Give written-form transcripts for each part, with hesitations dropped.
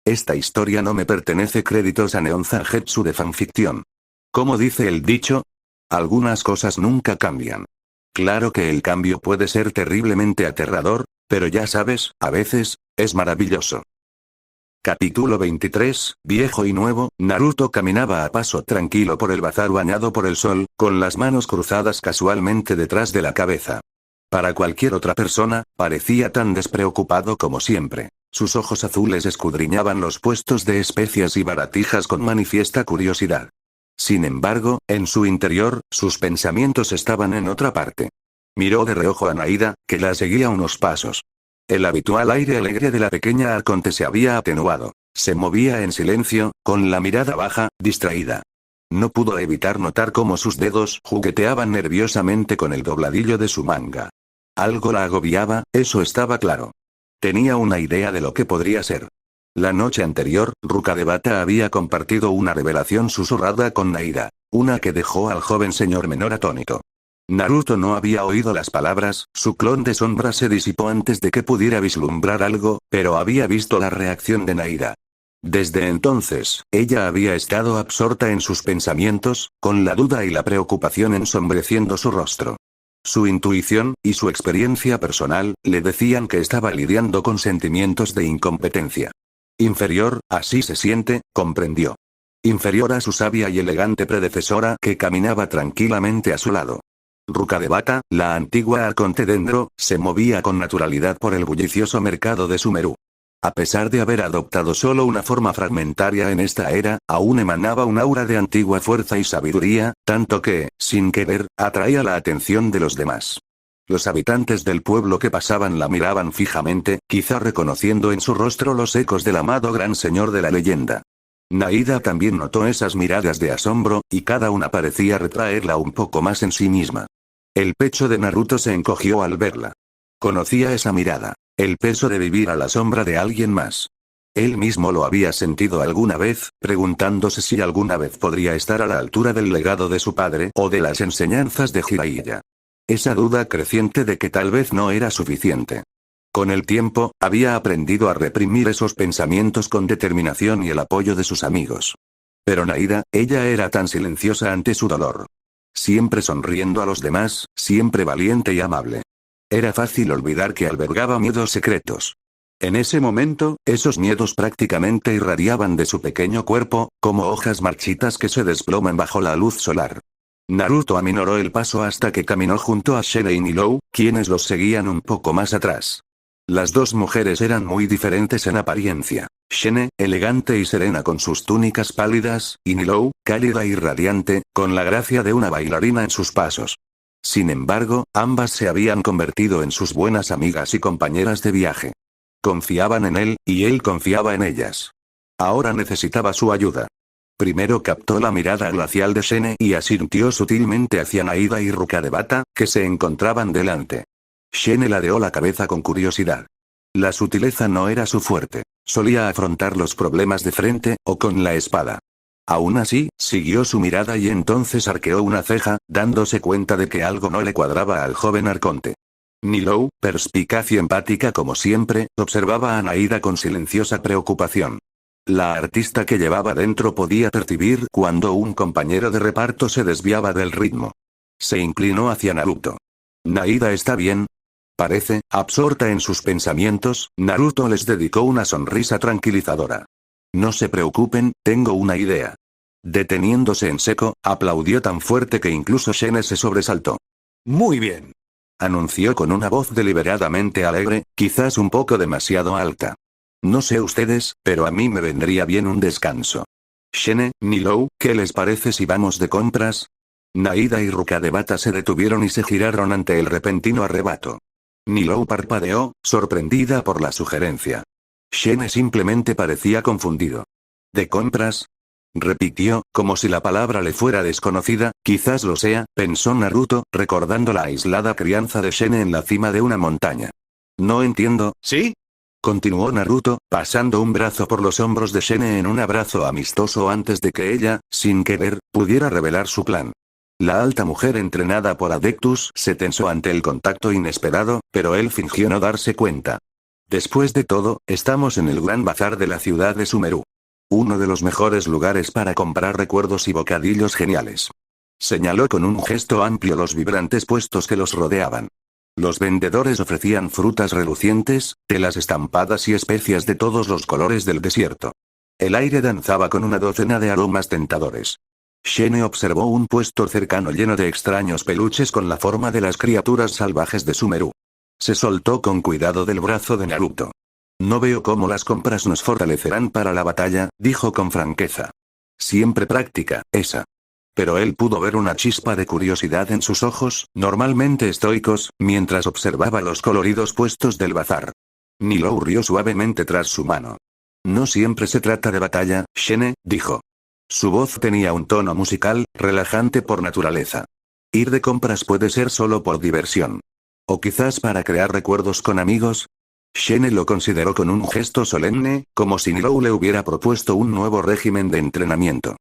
Esta historia no me pertenece. Créditos a Neon Zangetsu de fanficción. ¿Cómo dice el dicho? Algunas cosas nunca cambian. Claro que el cambio puede ser terriblemente aterrador, pero ya sabes, a veces, es maravilloso. Capítulo 23, Viejo y nuevo. Naruto caminaba a paso tranquilo por el bazar bañado por el sol, con las manos cruzadas casualmente detrás de la cabeza. Para cualquier otra persona, parecía tan despreocupado como siempre. Sus ojos azules escudriñaban los puestos de especias y baratijas con manifiesta curiosidad. Sin embargo, en su interior, sus pensamientos estaban en otra parte. Miró de reojo a Naida, que la seguía unos pasos. El habitual aire alegre de la pequeña arconte se había atenuado. Se movía en silencio, con la mirada baja, distraída. No pudo evitar notar cómo sus dedos jugueteaban nerviosamente con el dobladillo de su manga. Algo la agobiaba, eso estaba claro. Tenía una idea de lo que podría ser. La noche anterior, Ruka de Bata había compartido una revelación susurrada con Naida, una que dejó al joven señor menor atónito. Naruto no había oído las palabras, su clon de sombra se disipó antes de que pudiera vislumbrar algo, pero había visto la reacción de Naida. Desde entonces, ella había estado absorta en sus pensamientos, con la duda y la preocupación ensombreciendo su rostro. Su intuición, y su experiencia personal, le decían que estaba lidiando con sentimientos de incompetencia. Inferior, así se siente, comprendió. Inferior a su sabia y elegante predecesora que caminaba tranquilamente a su lado. Ruka de Bata, la antigua arconte Dendro, se movía con naturalidad por el bullicioso mercado de Sumeru. A pesar de haber adoptado solo una forma fragmentaria en esta era, aún emanaba un aura de antigua fuerza y sabiduría, tanto que, sin querer, atraía la atención de los demás. Los habitantes del pueblo que pasaban la miraban fijamente, quizá reconociendo en su rostro los ecos del amado gran señor de la leyenda. Naida también notó esas miradas de asombro, y cada una parecía retraerla un poco más en sí misma. El pecho de Naruto se encogió al verla. Conocía esa mirada. El peso de vivir a la sombra de alguien más. Él mismo lo había sentido alguna vez, preguntándose si alguna vez podría estar a la altura del legado de su padre o de las enseñanzas de Jiraiya. Esa duda creciente de que tal vez no era suficiente. Con el tiempo, había aprendido a reprimir esos pensamientos con determinación y el apoyo de sus amigos. Pero Naida, ella era tan silenciosa ante su dolor. Siempre sonriendo a los demás, siempre valiente y amable. Era fácil olvidar que albergaba miedos secretos. En ese momento, esos miedos prácticamente irradiaban de su pequeño cuerpo, como hojas marchitas que se desploman bajo la luz solar. Naruto aminoró el paso hasta que caminó junto a Shene y Nilou, quienes los seguían un poco más atrás. Las dos mujeres eran muy diferentes en apariencia. Shene, elegante y serena con sus túnicas pálidas, y Nilou, cálida y radiante, con la gracia de una bailarina en sus pasos. Sin embargo, ambas se habían convertido en sus buenas amigas y compañeras de viaje. Confiaban en él, y él confiaba en ellas. Ahora necesitaba su ayuda. Primero captó la mirada glacial de Shene y asintió sutilmente hacia Naida y Ruka de Bata, que se encontraban delante. Shene ladeó la cabeza con curiosidad. La sutileza no era su fuerte. Solía afrontar los problemas de frente, o con la espada. Aún así, siguió su mirada y entonces arqueó una ceja, dándose cuenta de que algo no le cuadraba al joven arconte. Nilou, perspicaz y empática como siempre, observaba a Naida con silenciosa preocupación. La artista que llevaba dentro podía percibir cuando un compañero de reparto se desviaba del ritmo. Se inclinó hacia Naruto. ¿Naida está bien? Parece, absorta en sus pensamientos, Naruto les dedicó una sonrisa tranquilizadora. No se preocupen, tengo una idea. Deteniéndose en seco, aplaudió tan fuerte que incluso Shene se sobresaltó. Muy bien. Anunció con una voz deliberadamente alegre, quizás un poco demasiado alta. No sé ustedes, pero a mí me vendría bien un descanso. Shene, Nilou, ¿qué les parece si vamos de compras? Naida y Ruka de Bata se detuvieron y se giraron ante el repentino arrebato. Nilou parpadeó, sorprendida por la sugerencia. Shene simplemente parecía confundido. ¿De compras? Repitió, como si la palabra le fuera desconocida. Quizás lo sea, pensó Naruto, recordando la aislada crianza de Shene en la cima de una montaña. No entiendo. ¿Sí? Continuó Naruto, pasando un brazo por los hombros de Shene en un abrazo amistoso antes de que ella, sin querer, pudiera revelar su plan. La alta mujer entrenada por Adeptus se tensó ante el contacto inesperado, pero él fingió no darse cuenta. Después de todo, estamos en el gran bazar de la ciudad de Sumeru. Uno de los mejores lugares para comprar recuerdos y bocadillos geniales. Señaló con un gesto amplio los vibrantes puestos que los rodeaban. Los vendedores ofrecían frutas relucientes, telas estampadas y especias de todos los colores del desierto. El aire danzaba con una docena de aromas tentadores. Shene observó un puesto cercano lleno de extraños peluches con la forma de las criaturas salvajes de Sumeru. Se soltó con cuidado del brazo de Naruto. No veo cómo las compras nos fortalecerán para la batalla, dijo con franqueza. Siempre práctica, esa. Pero él pudo ver una chispa de curiosidad en sus ojos, normalmente estoicos, mientras observaba los coloridos puestos del bazar. Nilou rió suavemente tras su mano. No siempre se trata de batalla, Shene, dijo. Su voz tenía un tono musical, relajante por naturaleza. Ir de compras puede ser solo por diversión. O quizás para crear recuerdos con amigos. Shene lo consideró con un gesto solemne, como si Nilou le hubiera propuesto un nuevo régimen de entrenamiento.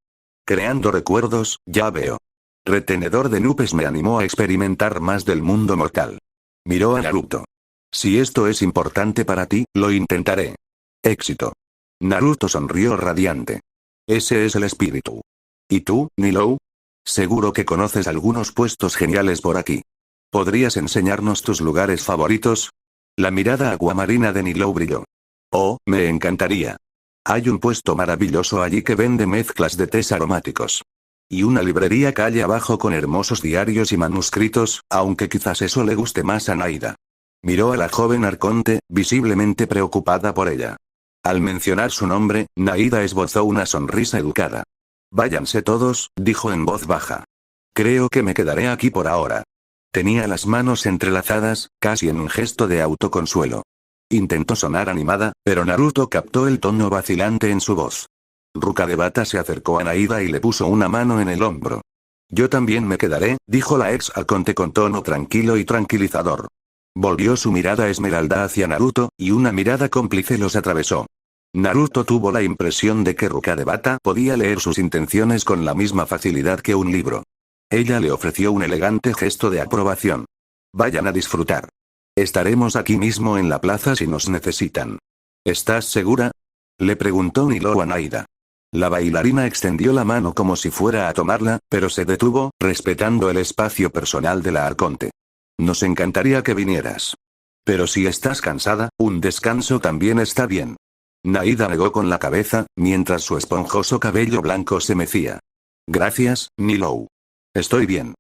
Creando recuerdos, ya veo. Retenedor de nubes me animó a experimentar más del mundo mortal. Miró a Naruto. Si esto es importante para ti, lo intentaré. Éxito. Naruto sonrió radiante. Ese es el espíritu. ¿Y tú, Nilou? Seguro que conoces algunos puestos geniales por aquí. ¿Podrías enseñarnos tus lugares favoritos? La mirada aguamarina de Nilou brilló. Oh, me encantaría. Hay un puesto maravilloso allí que vende mezclas de tés aromáticos. Y una librería calle abajo con hermosos diarios y manuscritos, aunque quizás eso le guste más a Naida. Miró a la joven arconte, visiblemente preocupada por ella. Al mencionar su nombre, Naida esbozó una sonrisa educada. Váyanse todos, dijo en voz baja. Creo que me quedaré aquí por ahora. Tenía las manos entrelazadas, casi en un gesto de autoconsuelo. Intentó sonar animada, pero Naruto captó el tono vacilante en su voz. Ruka de Bata se acercó a Naida y le puso una mano en el hombro. Yo también me quedaré, dijo la ex arconte con tono tranquilo y tranquilizador. Volvió su mirada esmeralda hacia Naruto, y una mirada cómplice los atravesó. Naruto tuvo la impresión de que Ruka de Bata podía leer sus intenciones con la misma facilidad que un libro. Ella le ofreció un elegante gesto de aprobación. Vayan a disfrutar. Estaremos aquí mismo en la plaza si nos necesitan. ¿Estás segura? Le preguntó Nilou a Naida. La bailarina extendió la mano como si fuera a tomarla, pero se detuvo, respetando el espacio personal de la arconte. Nos encantaría que vinieras. Pero si estás cansada, un descanso también está bien. Naida negó con la cabeza, mientras su esponjoso cabello blanco se mecía. Gracias, Nilou. Estoy bien.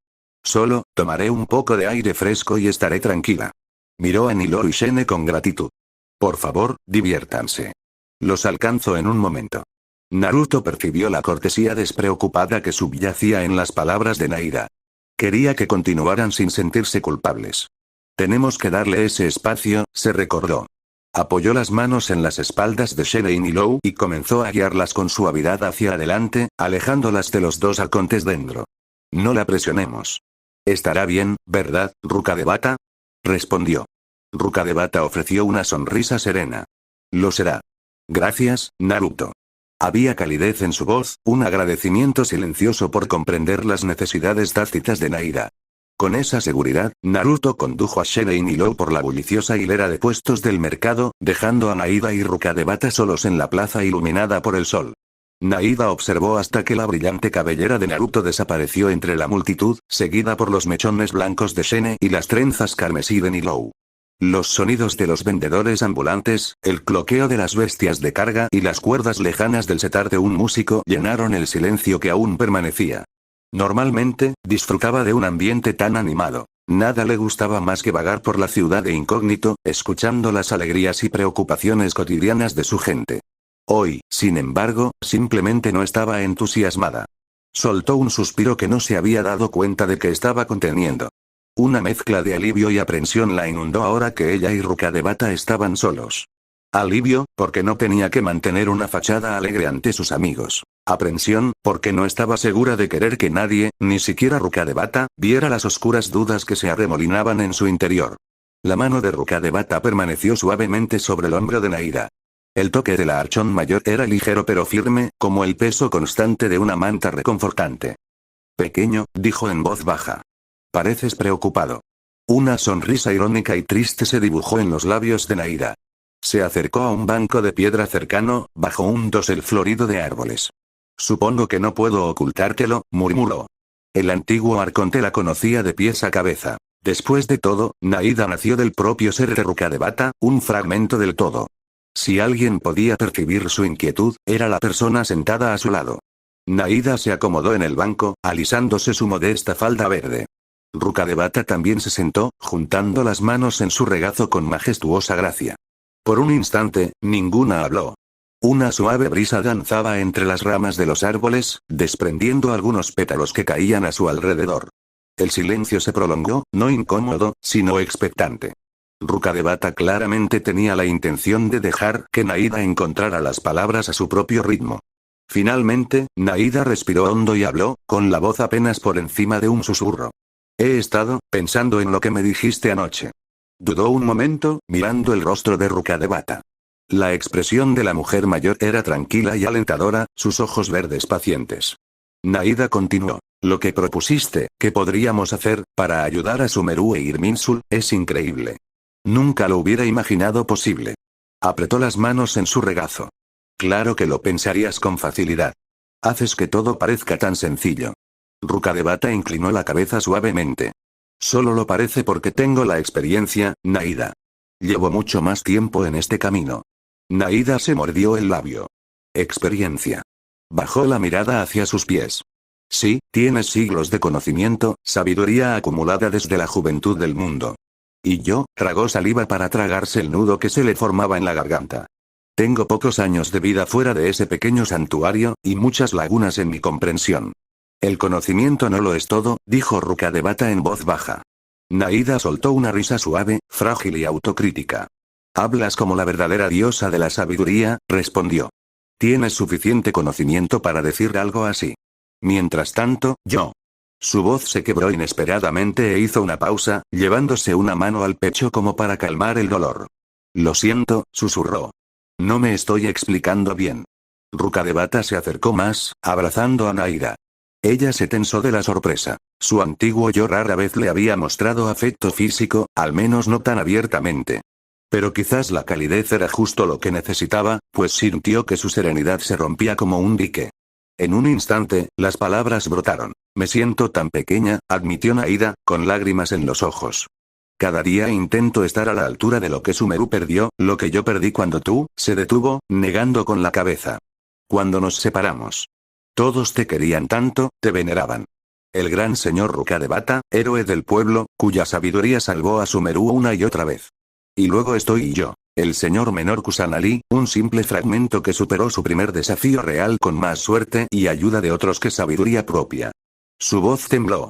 Solo, tomaré un poco de aire fresco y estaré tranquila. Miró a Nilou y Shene con gratitud. Por favor, diviértanse. Los alcanzo en un momento. Naruto percibió la cortesía despreocupada que subyacía en las palabras de Naida. Quería que continuaran sin sentirse culpables. Tenemos que darle ese espacio, se recordó. Apoyó las manos en las espaldas de Shene y Nilou y comenzó a guiarlas con suavidad hacia adelante, alejándolas de los dos arcontes dentro. No la presionemos. Estará bien, ¿verdad, Ruka de Bata? Respondió. Ruka de Bata ofreció una sonrisa serena. Lo será. Gracias, Naruto. Había calidez en su voz, un agradecimiento silencioso por comprender las necesidades tácitas de Naida. Con esa seguridad, Naruto condujo a Shene y Nilou por la bulliciosa hilera de puestos del mercado, dejando a Naida y Ruka de Bata solos en la plaza iluminada por el sol. Naida observó hasta que la brillante cabellera de Naruto desapareció entre la multitud, seguida por los mechones blancos de Shene y las trenzas carmesí de Nilou. Los sonidos de los vendedores ambulantes, el cloqueo de las bestias de carga y las cuerdas lejanas del setar de un músico llenaron el silencio que aún permanecía. Normalmente, disfrutaba de un ambiente tan animado. Nada le gustaba más que vagar por la ciudad de incógnito, escuchando las alegrías y preocupaciones cotidianas de su gente. Hoy, sin embargo, simplemente no estaba entusiasmada. Soltó un suspiro que no se había dado cuenta de que estaba conteniendo. Una mezcla de alivio y aprensión la inundó ahora que ella y Ruka de Bata estaban solos. Alivio, porque no tenía que mantener una fachada alegre ante sus amigos. Aprensión, porque no estaba segura de querer que nadie, ni siquiera Ruka de Bata, viera las oscuras dudas que se arremolinaban en su interior. La mano de Ruka de Bata permaneció suavemente sobre el hombro de Naida. El toque de la archón mayor era ligero pero firme, como el peso constante de una manta reconfortante. Pequeño, dijo en voz baja. Pareces preocupado. Una sonrisa irónica y triste se dibujó en los labios de Naida. Se acercó a un banco de piedra cercano, bajo un dosel florido de árboles. Supongo que no puedo ocultártelo, murmuró. El antiguo arconte la conocía de pies a cabeza. Después de todo, Naida nació del propio ser de Rukkhadevata, un fragmento del todo. Si alguien podía percibir su inquietud, era la persona sentada a su lado. Naida se acomodó en el banco, alisándose su modesta falda verde. Rukkhadevata también se sentó, juntando las manos en su regazo con majestuosa gracia. Por un instante, ninguna habló. Una suave brisa danzaba entre las ramas de los árboles, desprendiendo algunos pétalos que caían a su alrededor. El silencio se prolongó, no incómodo, sino expectante. Rukkhadevata claramente tenía la intención de dejar que Naida encontrara las palabras a su propio ritmo. Finalmente, Naida respiró hondo y habló, con la voz apenas por encima de un susurro. He estado pensando en lo que me dijiste anoche. Dudó un momento, mirando el rostro de Rukkhadevata. La expresión de la mujer mayor era tranquila y alentadora, sus ojos verdes pacientes. Naida continuó. Lo que propusiste, que podríamos hacer, para ayudar a Sumeru e Irminsul, es increíble. Nunca lo hubiera imaginado posible. Apretó las manos en su regazo. Claro que lo pensarías con facilidad. Haces que todo parezca tan sencillo. Rukkhadevata inclinó la cabeza suavemente. Solo lo parece porque tengo la experiencia, Naida. Llevo mucho más tiempo en este camino. Naida se mordió el labio. Experiencia. Bajó la mirada hacia sus pies. Sí, tienes siglos de conocimiento, sabiduría acumulada desde la juventud del mundo. Y yo, tragó saliva para tragarse el nudo que se le formaba en la garganta. Tengo pocos años de vida fuera de ese pequeño santuario, y muchas lagunas en mi comprensión. El conocimiento no lo es todo, dijo Rukkhadevata en voz baja. Naida soltó una risa suave, frágil y autocrítica. Hablas como la verdadera diosa de la sabiduría, respondió. Tienes suficiente conocimiento para decir algo así. Mientras tanto, yo. Su voz se quebró inesperadamente e hizo una pausa, llevándose una mano al pecho como para calmar el dolor. Lo siento, susurró. No me estoy explicando bien. Rukkhadevata se acercó más, abrazando a Naida. Ella se tensó de la sorpresa. Su antiguo yo rara vez le había mostrado afecto físico, al menos no tan abiertamente. Pero quizás la calidez era justo lo que necesitaba, pues sintió que su serenidad se rompía como un dique. En un instante, las palabras brotaron. Me siento tan pequeña, admitió Naida, con lágrimas en los ojos. Cada día intento estar a la altura de lo que Sumeru perdió, lo que yo perdí cuando tú, se detuvo, negando con la cabeza. Cuando nos separamos. Todos te querían tanto, te veneraban. El gran señor Rukkhadevata, héroe del pueblo, cuya sabiduría salvó a Sumeru una y otra vez. Y luego estoy yo, el señor menor Kusanali, un simple fragmento que superó su primer desafío real con más suerte y ayuda de otros que sabiduría propia. Su voz tembló.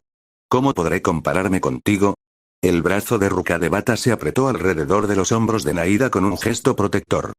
¿Cómo podré compararme contigo? El brazo de Rukkhadevata se apretó alrededor de los hombros de Naida con un gesto protector.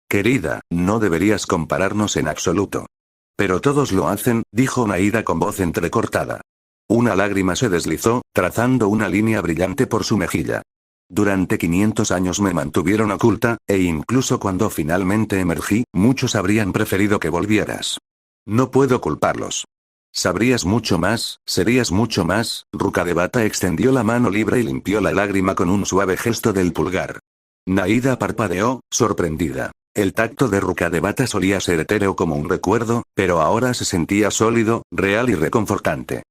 Querida, no deberías compararnos en absoluto. Pero todos lo hacen, dijo Naida con voz entrecortada. Una lágrima se deslizó, trazando una línea brillante por su mejilla. Durante 500 años me mantuvieron oculta, e incluso cuando finalmente emergí, muchos habrían preferido que volvieras. No puedo culparlos. Sabrías mucho más, serías mucho más. Rukkhadevata extendió la mano libre y limpió la lágrima con un suave gesto del pulgar. Naida parpadeó, sorprendida. El tacto de Rukkhadevata solía ser etéreo como un recuerdo, pero ahora se sentía sólido, real y reconfortante.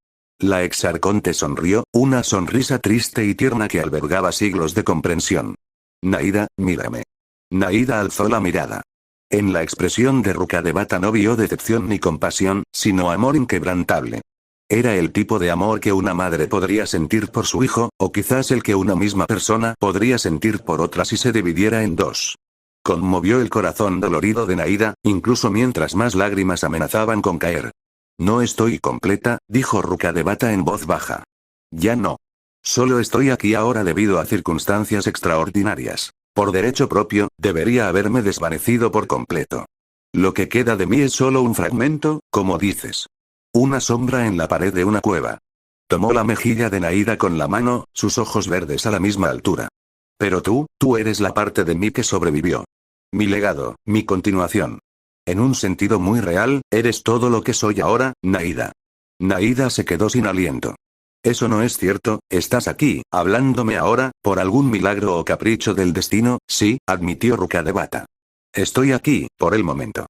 La exarconte sonrió, una sonrisa triste y tierna que albergaba siglos de comprensión. Naida, mírame. Naida alzó la mirada. En la expresión de Rukkhadevata no vio decepción ni compasión, sino amor inquebrantable. Era el tipo de amor que una madre podría sentir por su hijo, o quizás el que una misma persona podría sentir por otra si se dividiera en dos. Conmovió el corazón dolorido de Naida, incluso mientras más lágrimas amenazaban con caer. No estoy completa, dijo Rukkhadevata en voz baja. Ya no. Solo estoy aquí ahora debido a circunstancias extraordinarias. Por derecho propio, debería haberme desvanecido por completo. Lo que queda de mí es solo un fragmento, como dices. Una sombra en la pared de una cueva. Tomó la mejilla de Naida con la mano, sus ojos verdes a la misma altura. Pero tú eres la parte de mí que sobrevivió. Mi legado, mi continuación. En un sentido muy real, eres todo lo que soy ahora, Naida. Naida se quedó sin aliento. Eso no es cierto, estás aquí, hablándome ahora, por algún milagro o capricho del destino, sí, admitió Rukadevata. Estoy aquí, por el momento.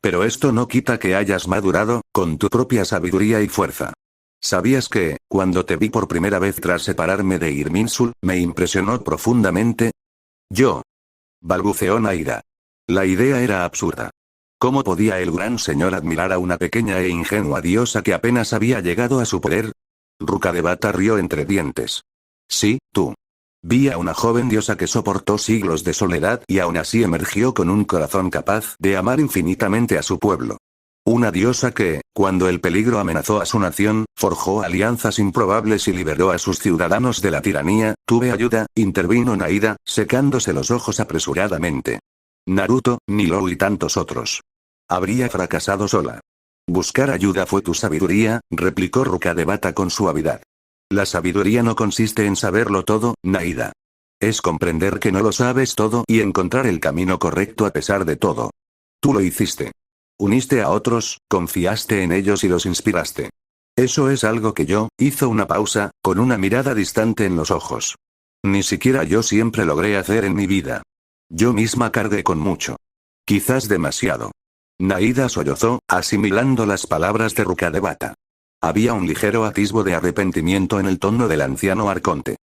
Pero esto no quita que hayas madurado, con tu propia sabiduría y fuerza. ¿Sabías que, cuando te vi por primera vez tras separarme de Irminsul, me impresionó profundamente? Yo. Balbuceó Naida. La idea era absurda. ¿Cómo podía el gran señor admirar a una pequeña e ingenua diosa que apenas había llegado a su poder? Rukadevata rió entre dientes. Sí, tú. Vi a una joven diosa que soportó siglos de soledad y aún así emergió con un corazón capaz de amar infinitamente a su pueblo. Una diosa que, cuando el peligro amenazó a su nación, forjó alianzas improbables y liberó a sus ciudadanos de la tiranía. Tuve ayuda, intervino Naida, secándose los ojos apresuradamente. Naruto, Nilou y tantos otros. Habría fracasado sola. Buscar ayuda fue tu sabiduría, replicó Rukadevata con suavidad. La sabiduría no consiste en saberlo todo, Naida. Es comprender que no lo sabes todo y encontrar el camino correcto a pesar de todo. Tú lo hiciste. Uniste a otros, confiaste en ellos y los inspiraste. Eso es algo que yo, hizo una pausa, con una mirada distante en los ojos. Ni siquiera yo siempre logré hacer en mi vida. Yo misma cargué con mucho. Quizás demasiado. Naida sollozó, asimilando las palabras de Rukadevata. Había un ligero atisbo de arrepentimiento en el tono del anciano arconte.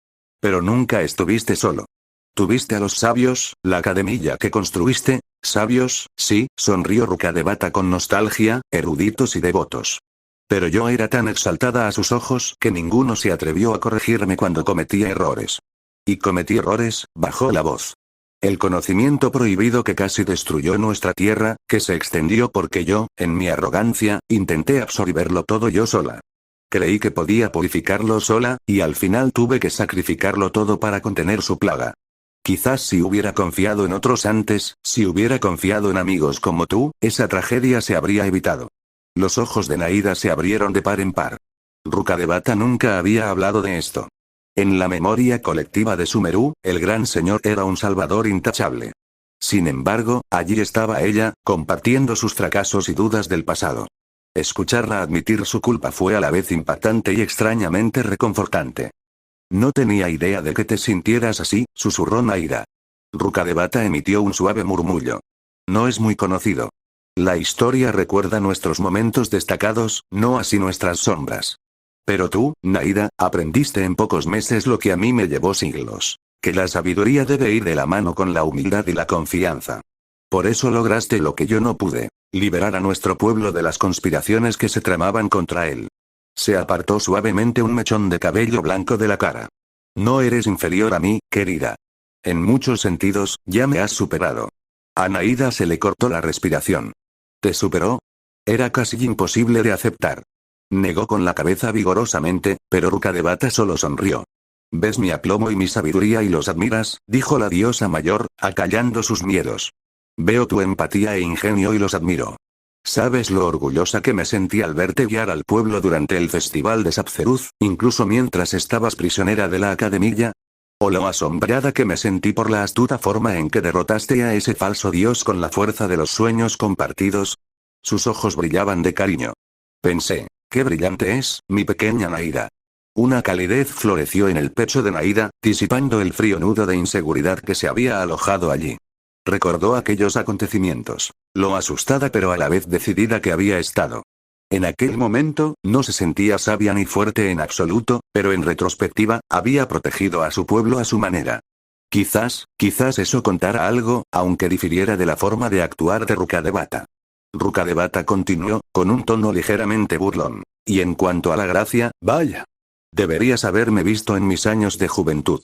Pero nunca estuviste solo. Tuviste a los sabios, la academia que construiste. Sabios, sí, sonrió Rukadevata con nostalgia, eruditos y devotos. Pero yo era tan exaltada a sus ojos que ninguno se atrevió a corregirme cuando cometía errores. Y cometí errores, bajó la voz. El conocimiento prohibido que casi destruyó nuestra tierra, que se extendió porque yo, en mi arrogancia, intenté absorberlo todo yo sola. Creí que podía purificarlo sola, y al final tuve que sacrificarlo todo para contener su plaga. Quizás si hubiera confiado en otros antes, si hubiera confiado en amigos como tú, esa tragedia se habría evitado. Los ojos de Naida se abrieron de par en par. Rukadevata nunca había hablado de esto. En la memoria colectiva de Sumeru, el gran señor era un salvador intachable. Sin embargo, allí estaba ella, compartiendo sus fracasos y dudas del pasado. Escucharla admitir su culpa fue a la vez impactante y extrañamente reconfortante. No tenía idea de que te sintieras así, susurró Naida. Rukadevata emitió un suave murmullo. No es muy conocido. La historia recuerda nuestros momentos destacados, no así nuestras sombras. Pero tú, Naida, aprendiste en pocos meses lo que a mí me llevó siglos. Que la sabiduría debe ir de la mano con la humildad y la confianza. Por eso lograste lo que yo no pude. Liberar a nuestro pueblo de las conspiraciones que se tramaban contra él. Se apartó suavemente un mechón de cabello blanco de la cara. No eres inferior a mí, querida. En muchos sentidos, ya me has superado. A Naida se le cortó la respiración. ¿Te superó? Era casi imposible de aceptar. Negó con la cabeza vigorosamente, pero Rukadevata solo sonrió. Ves mi aplomo y mi sabiduría y los admiras, dijo la diosa mayor, acallando sus miedos. Veo tu empatía e ingenio y los admiro. ¿Sabes lo orgullosa que me sentí al verte guiar al pueblo durante el festival de Sapceruz, incluso mientras estabas prisionera de la academia? ¿O lo asombrada que me sentí por la astuta forma en que derrotaste a ese falso dios con la fuerza de los sueños compartidos? Sus ojos brillaban de cariño. Pensé, qué brillante es, mi pequeña Naida. Una calidez floreció en el pecho de Naida, disipando el frío nudo de inseguridad que se había alojado allí. Recordó aquellos acontecimientos, lo asustada pero a la vez decidida que había estado. En aquel momento, no se sentía sabia ni fuerte en absoluto, pero en retrospectiva, había protegido a su pueblo a su manera. Quizás eso contara algo, aunque difiriera de la forma de actuar de Rukadevata. Rukadevata continuó, con un tono ligeramente burlón. Y en cuanto a la gracia, vaya. Deberías haberme visto en mis años de juventud.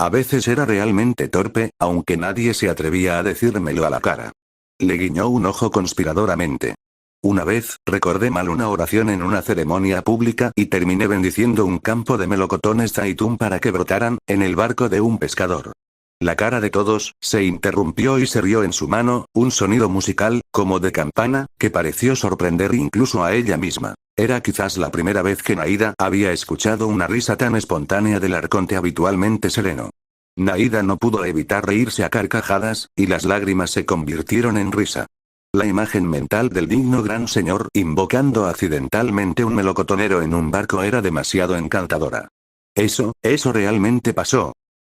A veces era realmente torpe, aunque nadie se atrevía a decírmelo a la cara. Le guiñó un ojo conspiradoramente. Una vez, recordé mal una oración en una ceremonia pública y terminé bendiciendo un campo de melocotones zaitún para que brotaran, en el barco de un pescador. La cara de todos, se interrumpió y se rió en su mano, un sonido musical, como de campana, que pareció sorprender incluso a ella misma. Era quizás la primera vez que Naida había escuchado una risa tan espontánea del arconte habitualmente sereno. Naida no pudo evitar reírse a carcajadas, y las lágrimas se convirtieron en risa. la imagen mental del digno gran señor invocando accidentalmente un melocotonero en un barco era demasiado encantadora. ¿Eso realmente pasó?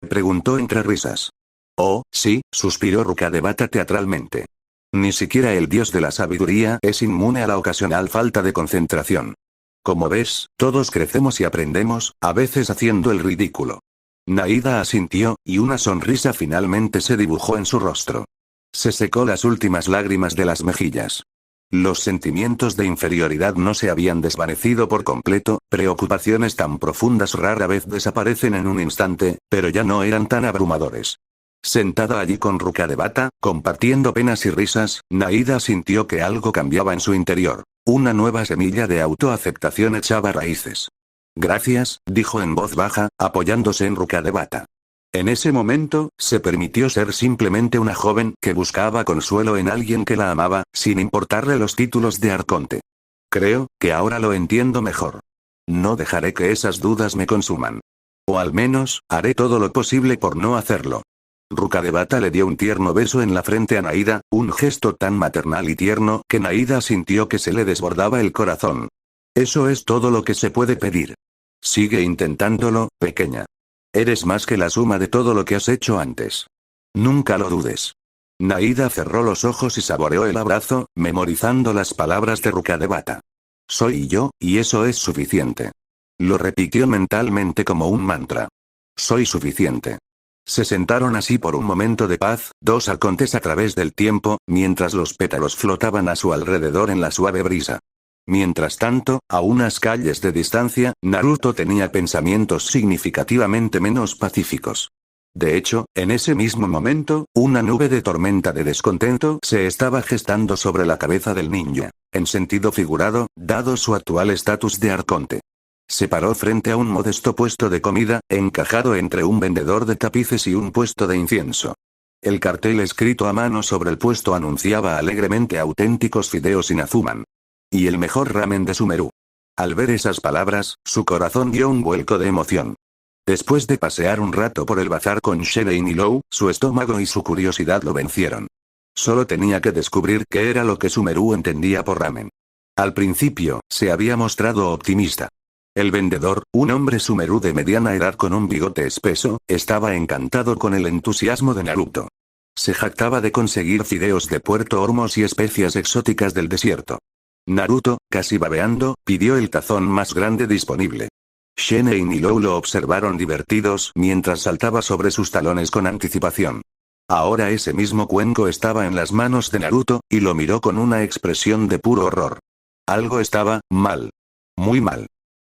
Preguntó entre risas. Oh, sí, suspiró Rukadevata teatralmente. Ni siquiera el dios de la sabiduría es inmune a la ocasional falta de concentración. Como ves, todos crecemos y aprendemos, a veces haciendo el ridículo. Naida asintió, y una sonrisa finalmente se dibujó en su rostro. Se secó las últimas lágrimas de las mejillas. Los sentimientos de inferioridad no se habían desvanecido por completo, preocupaciones tan profundas rara vez desaparecen en un instante, pero ya no eran tan abrumadores. Sentada allí con Rukadevata, compartiendo penas y risas, Naida sintió que algo cambiaba en su interior. Una nueva semilla de autoaceptación echaba raíces. Gracias, dijo en voz baja, apoyándose en Rukadevata. En ese momento, se permitió ser simplemente una joven que buscaba consuelo en alguien que la amaba, sin importarle los títulos de arconte. Creo que ahora lo entiendo mejor. No dejaré que esas dudas me consuman. O al menos, haré todo lo posible por no hacerlo. Rukadevata le dio un tierno beso en la frente a Naida, un gesto tan maternal y tierno que Naida sintió que se le desbordaba el corazón. Eso es todo lo que se puede pedir. Sigue intentándolo, pequeña. Eres más que la suma de todo lo que has hecho antes. Nunca lo dudes. Naida cerró los ojos y saboreó el abrazo, memorizando las palabras de Rukadevata. Soy yo, y eso es suficiente. Lo repitió mentalmente como un mantra. Soy suficiente. Se sentaron así por un momento de paz, dos arcontes a través del tiempo, mientras los pétalos flotaban a su alrededor en la suave brisa. Mientras tanto, a unas calles de distancia, Naruto tenía pensamientos significativamente menos pacíficos. De hecho, en ese mismo momento, una nube de tormenta de descontento se estaba gestando sobre la cabeza del ninja, en sentido figurado, dado su actual estatus de arconte. Se paró frente a un modesto puesto de comida, encajado entre un vendedor de tapices y un puesto de incienso. El cartel escrito a mano sobre el puesto anunciaba alegremente auténticos fideos Inazuman. Y el mejor ramen de Sumeru. Al ver esas palabras, su corazón dio un vuelco de emoción. Después de pasear un rato por el bazar con Shenei y Lou, su estómago y su curiosidad lo vencieron. Solo tenía que descubrir qué era lo que Sumeru entendía por ramen. Al principio, se había mostrado optimista. El vendedor, un hombre Sumeru de mediana edad con un bigote espeso, estaba encantado con el entusiasmo de Naruto. Se jactaba de conseguir fideos de Puerto Ormos y especias exóticas del desierto. Naruto, casi babeando, pidió el tazón más grande disponible. Shenei y Lou lo observaron divertidos mientras saltaba sobre sus talones con anticipación. Ahora ese mismo cuenco estaba en las manos de Naruto, y lo miró con una expresión de puro horror. Algo estaba mal. Muy mal.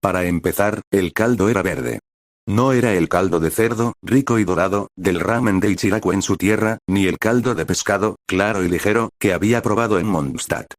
Para empezar, el caldo era verde. No era el caldo de cerdo, rico y dorado, del ramen de Ichiraku en su tierra, ni el caldo de pescado, claro y ligero, que había probado en Mondstadt.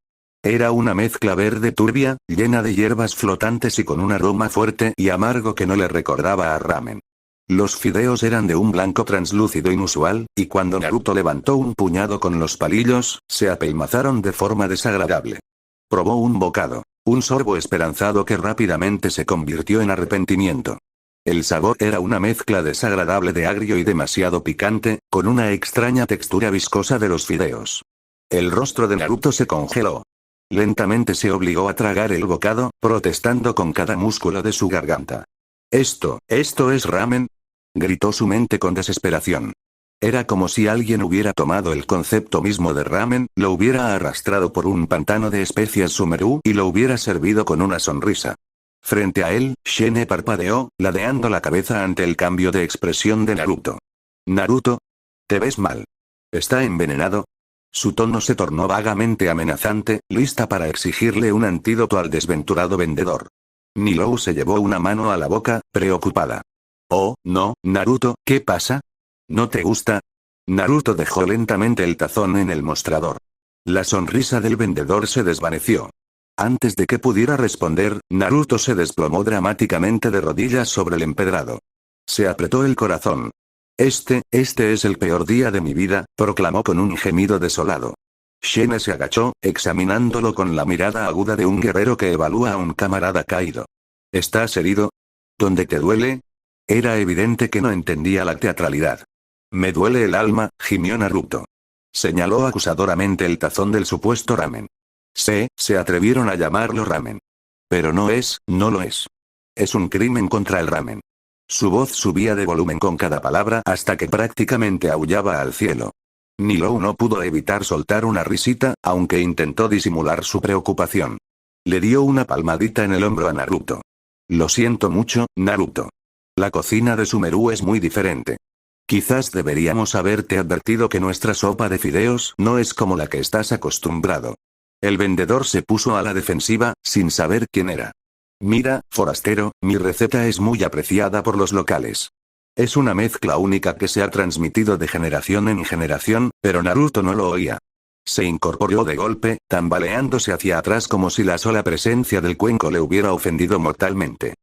Era una mezcla verde turbia, llena de hierbas flotantes y con un aroma fuerte y amargo que no le recordaba a ramen. Los fideos eran de un blanco translúcido inusual, y cuando Naruto levantó un puñado con los palillos, se apelmazaron de forma desagradable. Probó un bocado. Un sorbo esperanzado que rápidamente se convirtió en arrepentimiento. El sabor era una mezcla desagradable de agrio y demasiado picante, con una extraña textura viscosa de los fideos. El rostro de Naruto se congeló. Lentamente se obligó a tragar el bocado, protestando con cada músculo de su garganta. ¿Esto es ramen?», gritó su mente con desesperación. Era como si alguien hubiera tomado el concepto mismo de ramen, lo hubiera arrastrado por un pantano de especias Sumeru y lo hubiera servido con una sonrisa. Frente a él, Shenhe parpadeó, ladeando la cabeza ante el cambio de expresión de Naruto. «Naruto, te ves mal. ¿Está envenenado?». Su tono se tornó vagamente amenazante, lista para exigirle un antídoto al desventurado vendedor. Nilou se llevó una mano a la boca, preocupada. «Oh, no, Naruto, ¿qué pasa? ¿No te gusta?». Naruto dejó lentamente el tazón en el mostrador. La sonrisa del vendedor se desvaneció. Antes de que pudiera responder, Naruto se desplomó dramáticamente de rodillas sobre el empedrado. Se apretó el corazón. Este es el peor día de mi vida», proclamó con un gemido desolado. Shenhe se agachó, examinándolo con la mirada aguda de un guerrero que evalúa a un camarada caído. «¿Estás herido? ¿Dónde te duele?». Era evidente que no entendía la teatralidad. «Me duele el alma», gimió Naruto. Señaló acusadoramente el tazón del supuesto ramen. Se atrevieron a llamarlo ramen. Pero no lo es. Es un crimen contra el ramen. Su voz subía de volumen con cada palabra hasta que prácticamente aullaba al cielo. Nilou no pudo evitar soltar una risita, aunque intentó disimular su preocupación. Le dio una palmadita en el hombro a Naruto. Lo siento mucho, Naruto. La cocina de Sumeru es muy diferente. Quizás deberíamos haberte advertido que nuestra sopa de fideos no es como la que estás acostumbrado. El vendedor se puso a la defensiva, sin saber quién era. Mira, forastero, mi receta es muy apreciada por los locales. Es una mezcla única que se ha transmitido de generación en generación, pero Naruto no lo oía. Se incorporó de golpe, tambaleándose hacia atrás como si la sola presencia del cuenco le hubiera ofendido mortalmente.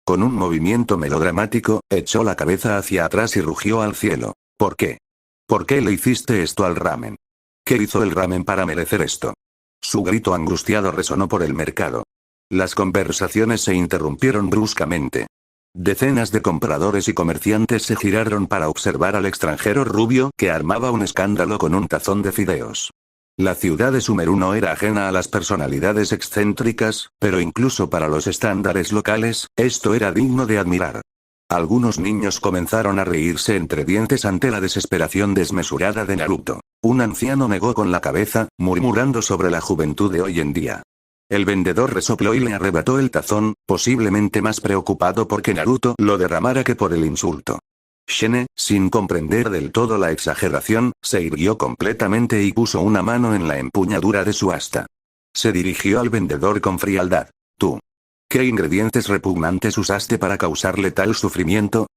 Con un movimiento melodramático, echó la cabeza hacia atrás y rugió al cielo. ¿Por qué? ¿Por qué le hiciste esto al ramen? ¿Qué hizo el ramen para merecer esto? Su grito angustiado resonó por el mercado. Las conversaciones se interrumpieron bruscamente. Decenas de compradores y comerciantes se giraron para observar al extranjero rubio que armaba un escándalo con un tazón de fideos. La ciudad de Sumeru no era ajena a las personalidades excéntricas, pero incluso para los estándares locales, esto era digno de admirar. Algunos niños comenzaron a reírse entre dientes ante la desesperación desmesurada de Naruto. Un anciano negó con la cabeza, murmurando sobre la juventud de hoy en día. El vendedor resopló y le arrebató el tazón, posiblemente más preocupado porque Naruto lo derramara que por el insulto. Shene, sin comprender del todo la exageración, se irguió completamente y puso una mano en la empuñadura de su asta. Se dirigió al vendedor con frialdad. ¿Tú? ¿Qué ingredientes repugnantes usaste para causarle tal sufrimiento?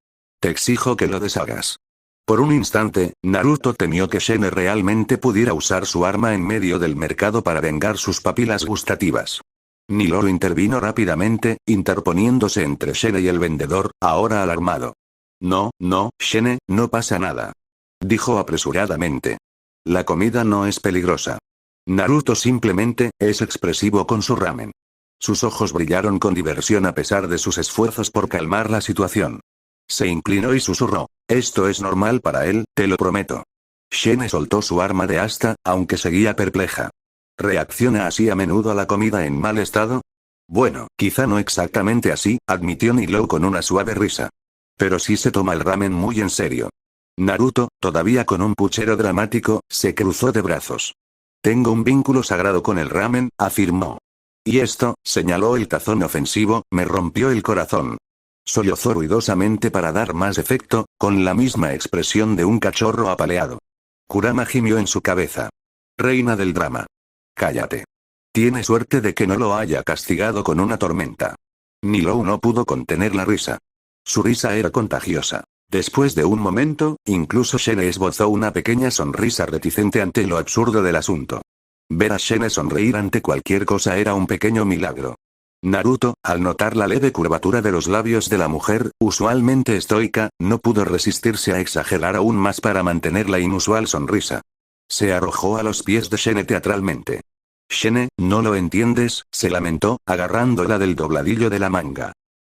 Te exijo que lo deshagas. Por un instante, Naruto temió que Shene realmente pudiera usar su arma en medio del mercado para vengar sus papilas gustativas. Nilou intervino rápidamente, interponiéndose entre Shene y el vendedor, ahora alarmado. No, Shene, no pasa nada. Dijo apresuradamente. La comida no es peligrosa. Naruto simplemente es expresivo con su ramen. Sus ojos brillaron con diversión a pesar de sus esfuerzos por calmar la situación. Se inclinó y susurró. Esto es normal para él, te lo prometo. Shene soltó su arma de asta, aunque seguía perpleja. ¿Reacciona así a menudo a la comida en mal estado? Bueno, quizá no exactamente así, admitió Nilou con una suave risa. Pero sí se toma el ramen muy en serio. Naruto, todavía con un puchero dramático, se cruzó de brazos. Tengo un vínculo sagrado con el ramen, afirmó. Y esto, señaló el tazón ofensivo, me rompió el corazón. Sollozó ruidosamente para dar más efecto, con la misma expresión de un cachorro apaleado. Kurama gimió en su cabeza. Reina del drama. Cállate. Tiene suerte de que no lo haya castigado con una tormenta. Nilou no pudo contener la risa. Su risa era contagiosa. Después de un momento, incluso Shene esbozó una pequeña sonrisa reticente ante lo absurdo del asunto. Ver a Shene sonreír ante cualquier cosa era un pequeño milagro. Naruto, al notar la leve curvatura de los labios de la mujer, usualmente estoica, no pudo resistirse a exagerar aún más para mantener la inusual sonrisa. Se arrojó a los pies de Shene teatralmente. Shene, no lo entiendes, se lamentó, agarrándola del dobladillo de la manga.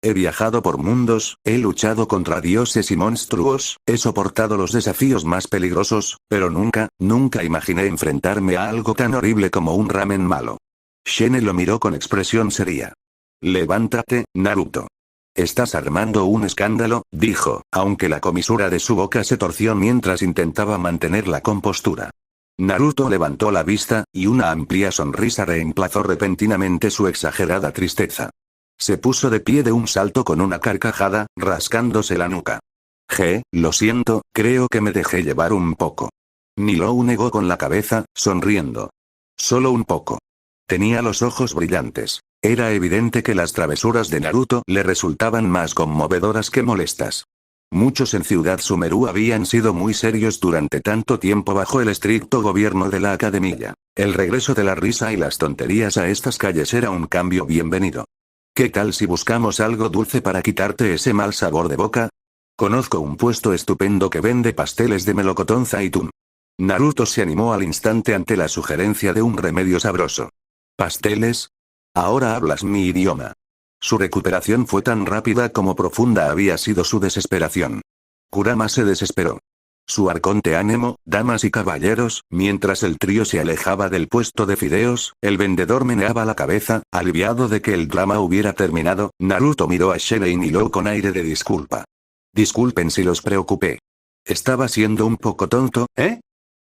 He viajado por mundos, he luchado contra dioses y monstruos, he soportado los desafíos más peligrosos, pero nunca imaginé enfrentarme a algo tan horrible como un ramen malo. Shene lo miró con expresión seria. Levántate, Naruto. Estás armando un escándalo, dijo, aunque la comisura de su boca se torció mientras intentaba mantener la compostura. Naruto levantó la vista, y una amplia sonrisa reemplazó repentinamente su exagerada tristeza. Se puso de pie de un salto con una carcajada, rascándose la nuca. Lo siento, creo que me dejé llevar un poco. Nilou negó con la cabeza, sonriendo. Solo un poco. Tenía los ojos brillantes. Era evidente que las travesuras de Naruto le resultaban más conmovedoras que molestas. Muchos en Ciudad Sumeru habían sido muy serios durante tanto tiempo bajo el estricto gobierno de la academia. El regreso de la risa y las tonterías a estas calles era un cambio bienvenido. ¿Qué tal si buscamos algo dulce para quitarte ese mal sabor de boca? Conozco un puesto estupendo que vende pasteles de melocotón zaitún. Naruto se animó al instante ante la sugerencia de un remedio sabroso. ¿Pasteles? Ahora hablas mi idioma. Su recuperación fue tan rápida como profunda había sido su desesperación. Kurama se desesperó. Su arconte ánimo, damas y caballeros, mientras el trío se alejaba del puesto de fideos, el vendedor meneaba la cabeza, aliviado de que el drama hubiera terminado. Naruto miró a Shen y Nilou con aire de disculpa. Disculpen si los preocupé. Estaba siendo un poco tonto, ¿eh?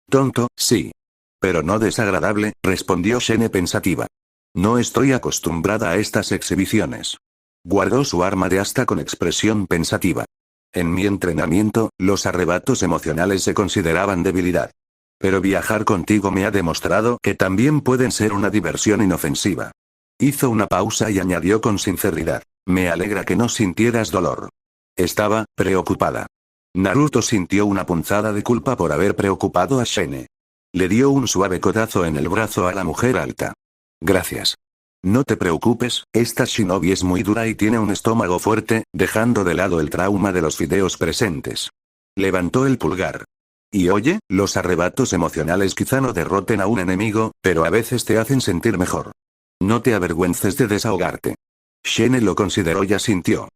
Tonto, sí. Pero no desagradable, respondió Shen pensativa. No estoy acostumbrada a estas exhibiciones. Guardó su arma de asta con expresión pensativa. En mi entrenamiento, los arrebatos emocionales se consideraban debilidad. Pero viajar contigo me ha demostrado que también pueden ser una diversión inofensiva. Hizo una pausa y añadió con sinceridad. Me alegra que no sintieras dolor. Estaba preocupada. Naruto sintió una punzada de culpa por haber preocupado a Shen. Le dio un suave codazo en el brazo a la mujer alta. Gracias. No te preocupes, esta shinobi es muy dura y tiene un estómago fuerte, dejando de lado el trauma de los fideos presentes. Levantó el pulgar. Y oye, los arrebatos emocionales quizá no derroten a un enemigo, pero a veces te hacen sentir mejor. No te avergüences de desahogarte. Shen lo consideró y asintió.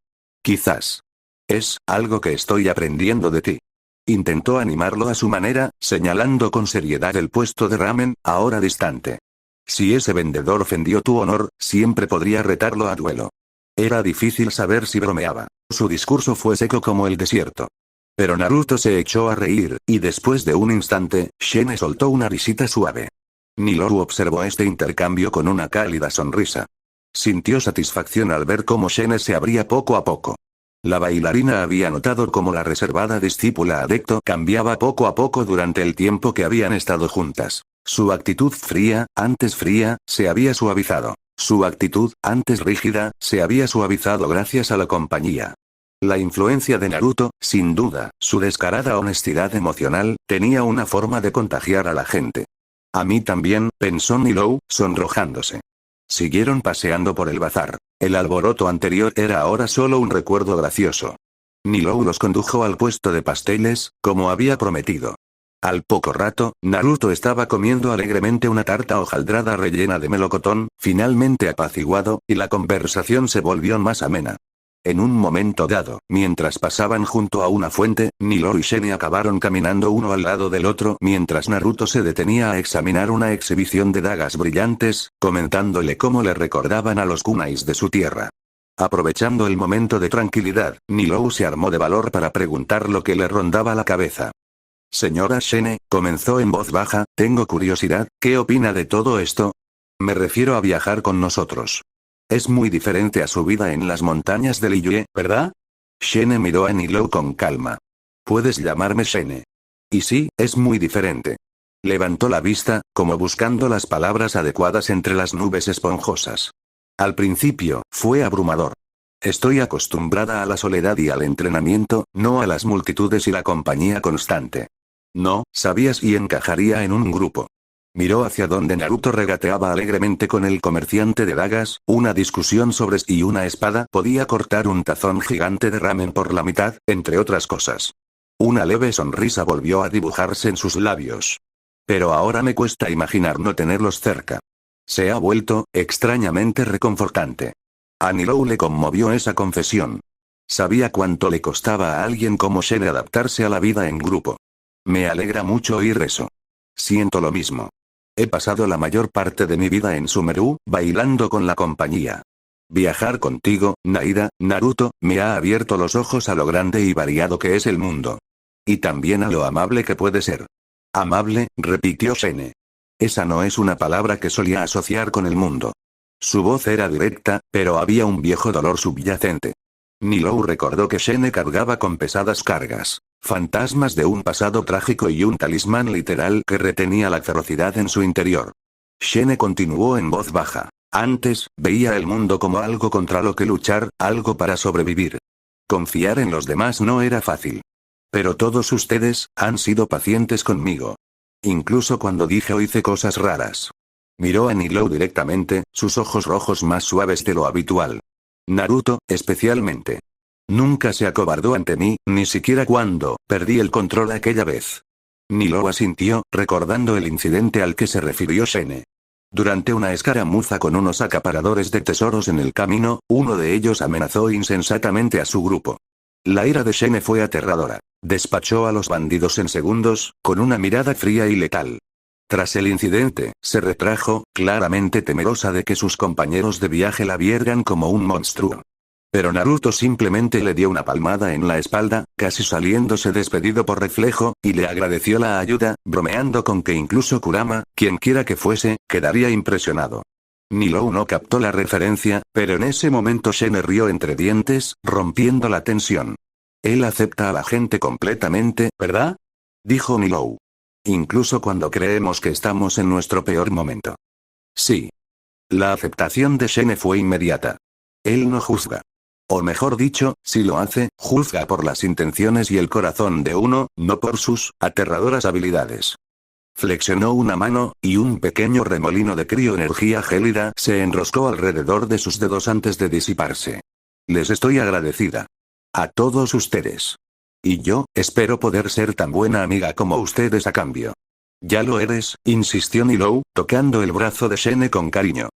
Quizás. Es algo que estoy aprendiendo de ti. Intentó animarlo a su manera, señalando con seriedad el puesto de ramen, ahora distante. Si ese vendedor ofendió tu honor, siempre podría retarlo a duelo. Era difícil saber si bromeaba. Su discurso fue seco como el desierto. Pero Naruto se echó a reír, y después de un instante, Shen soltó una risita suave. Nilou observó este intercambio con una cálida sonrisa. Sintió satisfacción al ver cómo Shen se abría poco a poco. La bailarina había notado cómo la reservada discípula adecto cambiaba poco a poco durante el tiempo que habían estado juntas. Su actitud fría, antes fría, se había suavizado. Su actitud, antes rígida, se había suavizado gracias a la compañía. La influencia de Naruto, sin duda, su descarada honestidad emocional, tenía una forma de contagiar a la gente. A mí también, pensó Nilou, sonrojándose. Siguieron paseando por el bazar. El alboroto anterior era ahora solo un recuerdo gracioso. Nilou los condujo al puesto de pasteles, como había prometido. Al poco rato, Naruto estaba comiendo alegremente una tarta hojaldrada rellena de melocotón, finalmente apaciguado, y la conversación se volvió más amena. En un momento dado, mientras pasaban junto a una fuente, Nilou y Shen acabaron caminando uno al lado del otro mientras Naruto se detenía a examinar una exhibición de dagas brillantes, comentándole cómo le recordaban a los kunais de su tierra. Aprovechando el momento de tranquilidad, Nilou se armó de valor para preguntar lo que le rondaba la cabeza. Señora Shen, comenzó en voz baja, tengo curiosidad, ¿qué opina de todo esto? Me refiero a viajar con nosotros. Es muy diferente a su vida en las montañas de Liyue, ¿verdad? Shen miró a Nilou con calma. Puedes llamarme Shen. Y sí, es muy diferente. Levantó la vista, como buscando las palabras adecuadas entre las nubes esponjosas. Al principio, fue abrumador. Estoy acostumbrada a la soledad y al entrenamiento, no a las multitudes y la compañía constante. No, sabías y encajaría en un grupo. Miró hacia donde Naruto regateaba alegremente con el comerciante de dagas, una discusión sobre si una espada podía cortar un tazón gigante de ramen por la mitad, entre otras cosas. Una leve sonrisa volvió a dibujarse en sus labios. Pero ahora me cuesta imaginar no tenerlos cerca. Se ha vuelto, extrañamente reconfortante. A Nilou le conmovió esa confesión. Sabía cuánto le costaba a alguien como Shen adaptarse a la vida en grupo. Me alegra mucho oír eso. Siento lo mismo. He pasado la mayor parte de mi vida en Sumeru, bailando con la compañía. Viajar contigo, Naida, Naruto, me ha abierto los ojos a lo grande y variado que es el mundo. Y también a lo amable que puede ser. Amable, repitió Shen. Esa no es una palabra que solía asociar con el mundo. Su voz era directa, pero había un viejo dolor subyacente. Nilou recordó que Shen cargaba con pesadas cargas, fantasmas de un pasado trágico y un talismán literal que retenía la ferocidad en su interior. Shen continuó en voz baja. Antes, veía el mundo como algo contra lo que luchar, algo para sobrevivir. Confiar en los demás no era fácil. Pero todos ustedes, han sido pacientes conmigo. Incluso cuando dije o hice cosas raras. Miró a Nilou directamente, sus ojos rojos más suaves de lo habitual. Naruto, especialmente. Nunca se acobardó ante mí, ni siquiera cuando perdí el control aquella vez. Nilou asintió, recordando el incidente al que se refirió Shen. Durante una escaramuza con unos acaparadores de tesoros en el camino, uno de ellos amenazó insensatamente a su grupo. La ira de Shene fue aterradora. Despachó a los bandidos en segundos, con una mirada fría y letal. Tras el incidente, se retrajo, claramente temerosa de que sus compañeros de viaje la vieran como un monstruo. Pero Naruto simplemente le dio una palmada en la espalda, casi saliéndose despedido por reflejo, y le agradeció la ayuda, bromeando con que incluso Kurama, quienquiera que fuese, quedaría impresionado. Nilou no captó la referencia, pero en ese momento Shene rió entre dientes, rompiendo la tensión. Él acepta a la gente completamente, ¿verdad? Dijo Nilou. Incluso cuando creemos que estamos en nuestro peor momento. Sí. La aceptación de Shene fue inmediata. Él no juzga. O mejor dicho, si lo hace, juzga por las intenciones y el corazón de uno, no por sus aterradoras habilidades. Flexionó una mano, y un pequeño remolino de crioenergía gélida se enroscó alrededor de sus dedos antes de disiparse. Les estoy agradecida. A todos ustedes. Y yo, espero poder ser tan buena amiga como ustedes a cambio. Ya lo eres, insistió Nilou, tocando el brazo de Shene con cariño.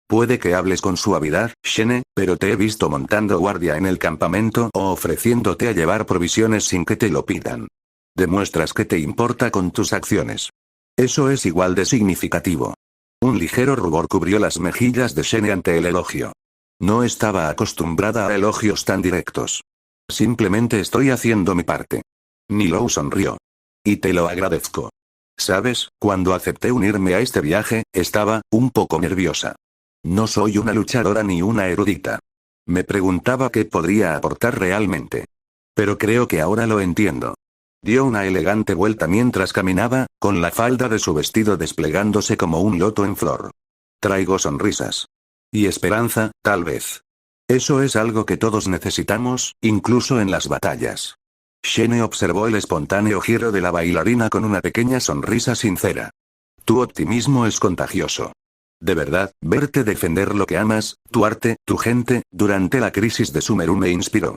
Puede que hables con suavidad, Shene, pero te he visto montando guardia en el campamento o ofreciéndote a llevar provisiones sin que te lo pidan. Demuestras que te importa con tus acciones. Eso es igual de significativo. Un ligero rubor cubrió las mejillas de Shene ante el elogio. No estaba acostumbrada a elogios tan directos. Simplemente estoy haciendo mi parte. Nilou sonrió. Y te lo agradezco. Sabes, cuando acepté unirme a este viaje, estaba un poco nerviosa. No soy una luchadora ni una erudita. Me preguntaba qué podría aportar realmente. Pero creo que ahora lo entiendo. Dio una elegante vuelta mientras caminaba, con la falda de su vestido desplegándose como un loto en flor. Traigo sonrisas. Y esperanza, tal vez. Eso es algo que todos necesitamos, incluso en las batallas. Shene observó el espontáneo giro de la bailarina con una pequeña sonrisa sincera. Tu optimismo es contagioso. De verdad, verte defender lo que amas, tu arte, tu gente, durante la crisis de Sumeru me inspiró.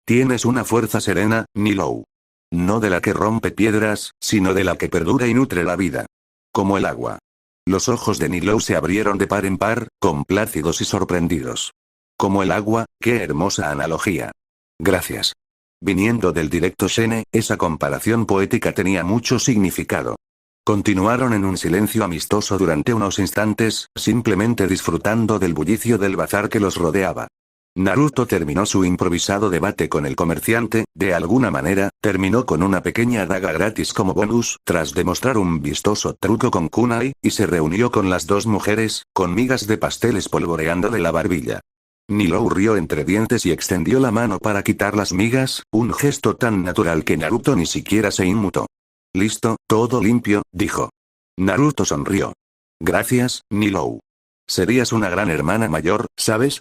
Tienes una fuerza serena, Nilou. No de la que rompe piedras, sino de la que perdura y nutre la vida. Como el agua. Los ojos de Nilou se abrieron de par en par, complácidos y sorprendidos. Como el agua, qué hermosa analogía. Gracias. Viniendo del directo Shene, esa comparación poética tenía mucho significado. Continuaron en un silencio amistoso durante unos instantes, simplemente disfrutando del bullicio del bazar que los rodeaba. Naruto terminó su improvisado debate con el comerciante, de alguna manera, terminó con una pequeña daga gratis como bonus, tras demostrar un vistoso truco con kunai, y se reunió con las dos mujeres, con migas de pastel espolvoreándole la barbilla. Nilou rió entre dientes y extendió la mano para quitar las migas, un gesto tan natural que Naruto ni siquiera se inmutó. Listo, todo limpio, dijo. Naruto sonrió. Gracias, Nilou. Serías una gran hermana mayor, ¿sabes?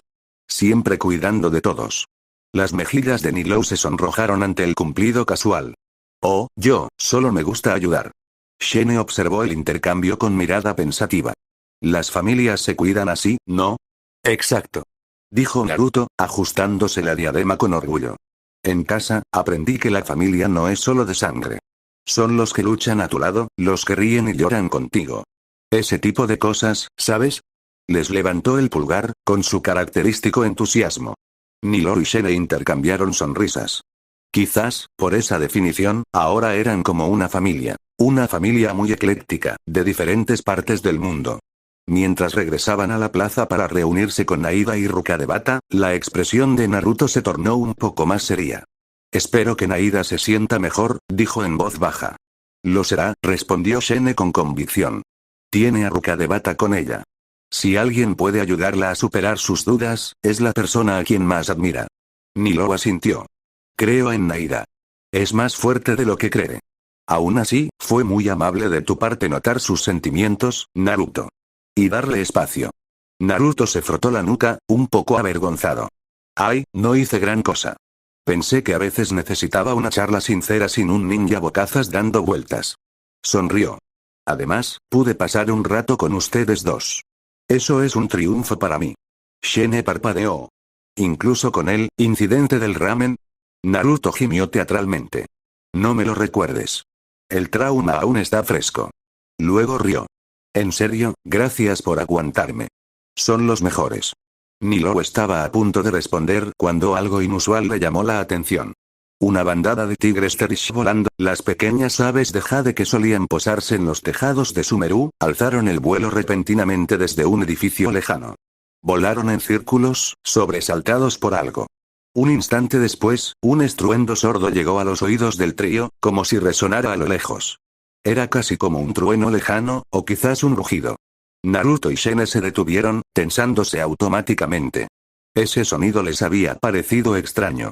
Siempre cuidando de todos. Las mejillas de Nilou se sonrojaron ante el cumplido casual. Oh, yo, solo me gusta ayudar. Shene observó el intercambio con mirada pensativa. Las familias se cuidan así, ¿no? Exacto. Dijo Naruto, ajustándose la diadema con orgullo. En casa, aprendí que la familia no es solo de sangre. Son los que luchan a tu lado, los que ríen y lloran contigo. Ese tipo de cosas, ¿sabes? Les levantó el pulgar, con su característico entusiasmo. Nilou y Shene intercambiaron sonrisas. Quizás, por esa definición, ahora eran como una familia muy ecléctica, de diferentes partes del mundo. Mientras regresaban a la plaza para reunirse con Naida y Ruka de Bata, la expresión de Naruto se tornó un poco más seria. Espero que Naida se sienta mejor, dijo en voz baja. Lo será, respondió Shene con convicción. Tiene a Ruka de Bata con ella. Si alguien puede ayudarla a superar sus dudas, es la persona a quien más admira. Nilou asintió. Creo en Naida. Es más fuerte de lo que cree. Aún así, fue muy amable de tu parte notar sus sentimientos, Naruto. Y darle espacio. Naruto se frotó la nuca, un poco avergonzado. Ay, no hice gran cosa. Pensé que a veces necesitaba una charla sincera sin un ninja bocazas dando vueltas. Sonrió. Además, pude pasar un rato con ustedes dos. Eso es un triunfo para mí. Shene parpadeó. Incluso con el incidente del ramen. Naruto gimió teatralmente. No me lo recuerdes. El trauma aún está fresco. Luego rió. En serio, gracias por aguantarme. Son los mejores. Nilou estaba a punto de responder cuando algo inusual le llamó la atención. Una bandada de tigres Terish volando, las pequeñas aves de jade que solían posarse en los tejados de Sumeru, alzaron el vuelo repentinamente desde un edificio lejano. Volaron en círculos, sobresaltados por algo. Un instante después, un estruendo sordo llegó a los oídos del trío, como si resonara a lo lejos. Era casi como un trueno lejano, o quizás un rugido. Naruto y Shene se detuvieron, tensándose automáticamente. Ese sonido les había parecido extraño.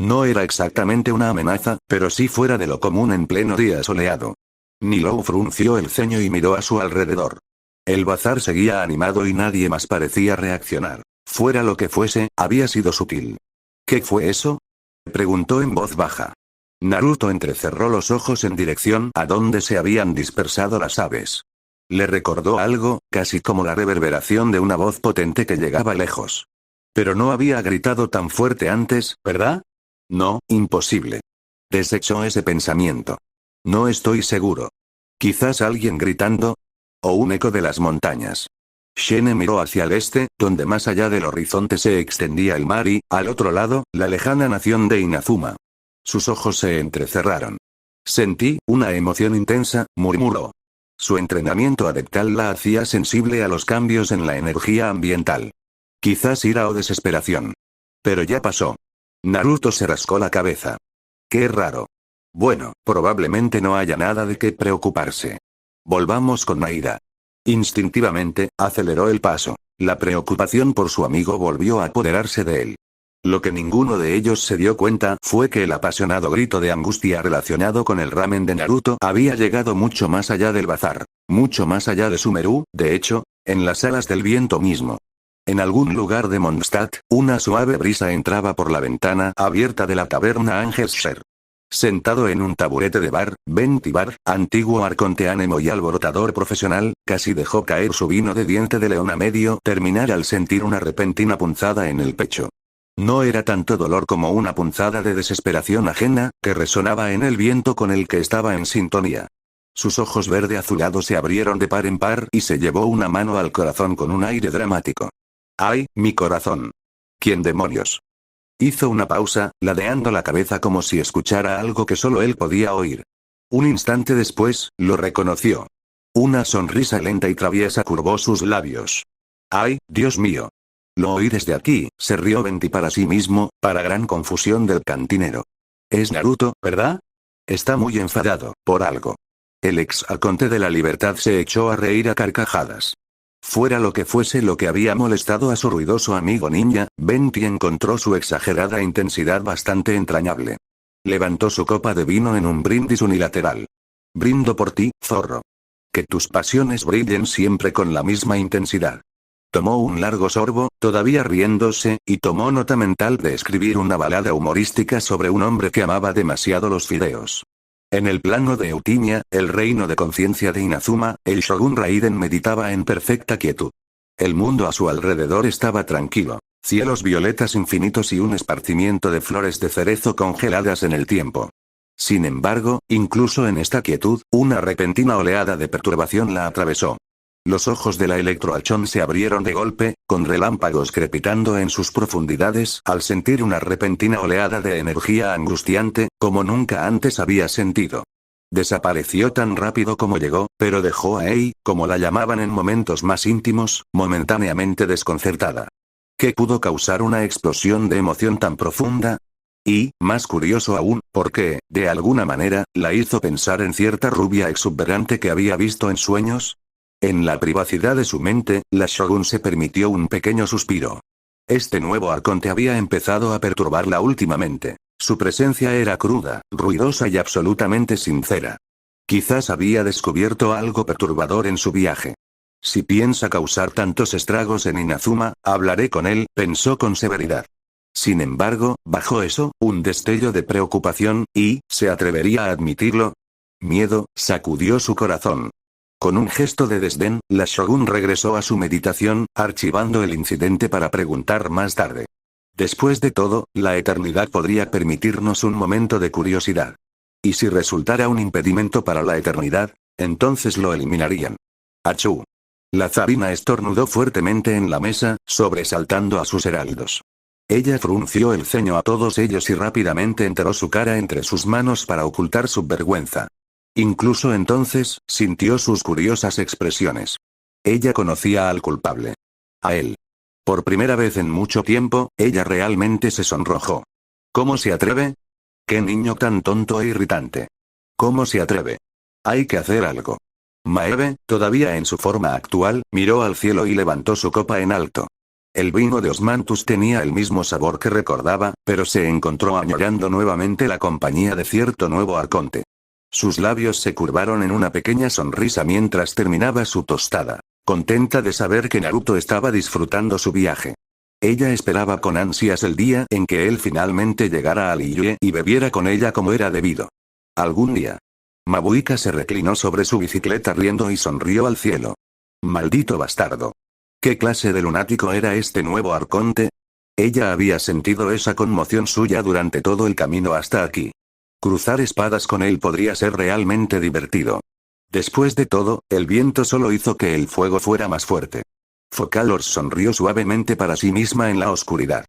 No era exactamente una amenaza, pero sí fuera de lo común en pleno día soleado. Nilou frunció el ceño y miró a su alrededor. El bazar seguía animado y nadie más parecía reaccionar. Fuera lo que fuese, había sido sutil. ¿Qué fue eso?, preguntó en voz baja. Naruto entrecerró los ojos en dirección a donde se habían dispersado las aves. Le recordó algo, casi como la reverberación de una voz potente que llegaba lejos. Pero no había gritado tan fuerte antes, ¿verdad? No, imposible. Desechó ese pensamiento. No estoy seguro. ¿Quizás alguien gritando? ¿O un eco de las montañas? Shene miró hacia el este, donde más allá del horizonte se extendía el mar y, al otro lado, la lejana nación de Inazuma. Sus ojos se entrecerraron. Sentí una emoción intensa, murmuró. Su entrenamiento adeptal la hacía sensible a los cambios en la energía ambiental. Quizás ira o desesperación. Pero ya pasó. Naruto se rascó la cabeza. Qué raro. Bueno, probablemente no haya nada de qué preocuparse. Volvamos con Maida. Instintivamente, aceleró el paso. La preocupación por su amigo volvió a apoderarse de él. Lo que ninguno de ellos se dio cuenta fue que el apasionado grito de angustia relacionado con el ramen de Naruto había llegado mucho más allá del bazar, mucho más allá de Sumeru, de hecho, en las alas del viento mismo. En algún lugar de Mondstadt, una suave brisa entraba por la ventana abierta de la taberna Angelsher. Sentado en un taburete de bar, Ventibar, antiguo arconte ánimo y alborotador profesional, casi dejó caer su vino de diente de león a medio terminar al sentir una repentina punzada en el pecho. No era tanto dolor como una punzada de desesperación ajena, que resonaba en el viento con el que estaba en sintonía. Sus ojos verde azulados se abrieron de par en par y se llevó una mano al corazón con un aire dramático. ¡Ay, mi corazón! ¿Quién demonios? Hizo una pausa, ladeando la cabeza como si escuchara algo que solo él podía oír. Un instante después, lo reconoció. Una sonrisa lenta y traviesa curvó sus labios. ¡Ay, Dios mío! Lo oí desde aquí, se rió Venti para sí mismo, para gran confusión del cantinero. Es Naruto, ¿verdad? Está muy enfadado, por algo. El ex arconte de la libertad se echó a reír a carcajadas. Fuera lo que fuese lo que había molestado a su ruidoso amigo ninja, Venti encontró su exagerada intensidad bastante entrañable. Levantó su copa de vino en un brindis unilateral. Brindo por ti, zorro. Que tus pasiones brillen siempre con la misma intensidad. Tomó un largo sorbo, todavía riéndose, y tomó nota mental de escribir una balada humorística sobre un hombre que amaba demasiado los fideos. En el plano de Eutinia, el reino de conciencia de Inazuma, el Shogun Raiden meditaba en perfecta quietud. El mundo a su alrededor estaba tranquilo. Cielos violetas infinitos y un esparcimiento de flores de cerezo congeladas en el tiempo. Sin embargo, incluso en esta quietud, una repentina oleada de perturbación la atravesó. Los ojos de la Electroachón se abrieron de golpe, con relámpagos crepitando en sus profundidades, al sentir una repentina oleada de energía angustiante, como nunca antes había sentido. Desapareció tan rápido como llegó, pero dejó a Ei, como la llamaban en momentos más íntimos, momentáneamente desconcertada. ¿Qué pudo causar una explosión de emoción tan profunda? Y, más curioso aún, porque, de alguna manera, la hizo pensar en cierta rubia exuberante que había visto en sueños. En la privacidad de su mente, la Shogun se permitió un pequeño suspiro. Este nuevo arconte había empezado a perturbarla últimamente. Su presencia era cruda, ruidosa y absolutamente sincera. Quizás había descubierto algo perturbador en su viaje. Si piensa causar tantos estragos en Inazuma, hablaré con él, pensó con severidad. Sin embargo, bajo eso, un destello de preocupación, y, ¿se atrevería a admitirlo? Miedo, sacudió su corazón. Con un gesto de desdén, la Shogun regresó a su meditación, archivando el incidente para preguntar más tarde. Después de todo, la eternidad podría permitirnos un momento de curiosidad. Y si resultara un impedimento para la eternidad, entonces lo eliminarían. ¡Achú! La Zabina estornudó fuertemente en la mesa, sobresaltando a sus heraldos. Ella frunció el ceño a todos ellos y rápidamente enterró su cara entre sus manos para ocultar su vergüenza. Incluso entonces, sintió sus curiosas expresiones. Ella conocía al culpable. A él. Por primera vez en mucho tiempo, ella realmente se sonrojó. ¿Cómo se atreve? ¡Qué niño tan tonto e irritante! ¿Cómo se atreve? Hay que hacer algo. Maeve, todavía en su forma actual, miró al cielo y levantó su copa en alto. El vino de Osmanthus tenía el mismo sabor que recordaba, pero se encontró añorando nuevamente la compañía de cierto nuevo arconte. Sus labios se curvaron en una pequeña sonrisa mientras terminaba su tostada, contenta de saber que Naruto estaba disfrutando su viaje. Ella esperaba con ansias el día en que él finalmente llegara a Liyue y bebiera con ella como era debido. Algún día. Mabuika se reclinó sobre su bicicleta riendo y sonrió al cielo. Maldito bastardo. ¿Qué clase de lunático era este nuevo arconte? Ella había sentido esa conmoción suya durante todo el camino hasta aquí. Cruzar espadas con él podría ser realmente divertido. Después de todo, el viento solo hizo que el fuego fuera más fuerte. Focalors sonrió suavemente para sí misma en la oscuridad.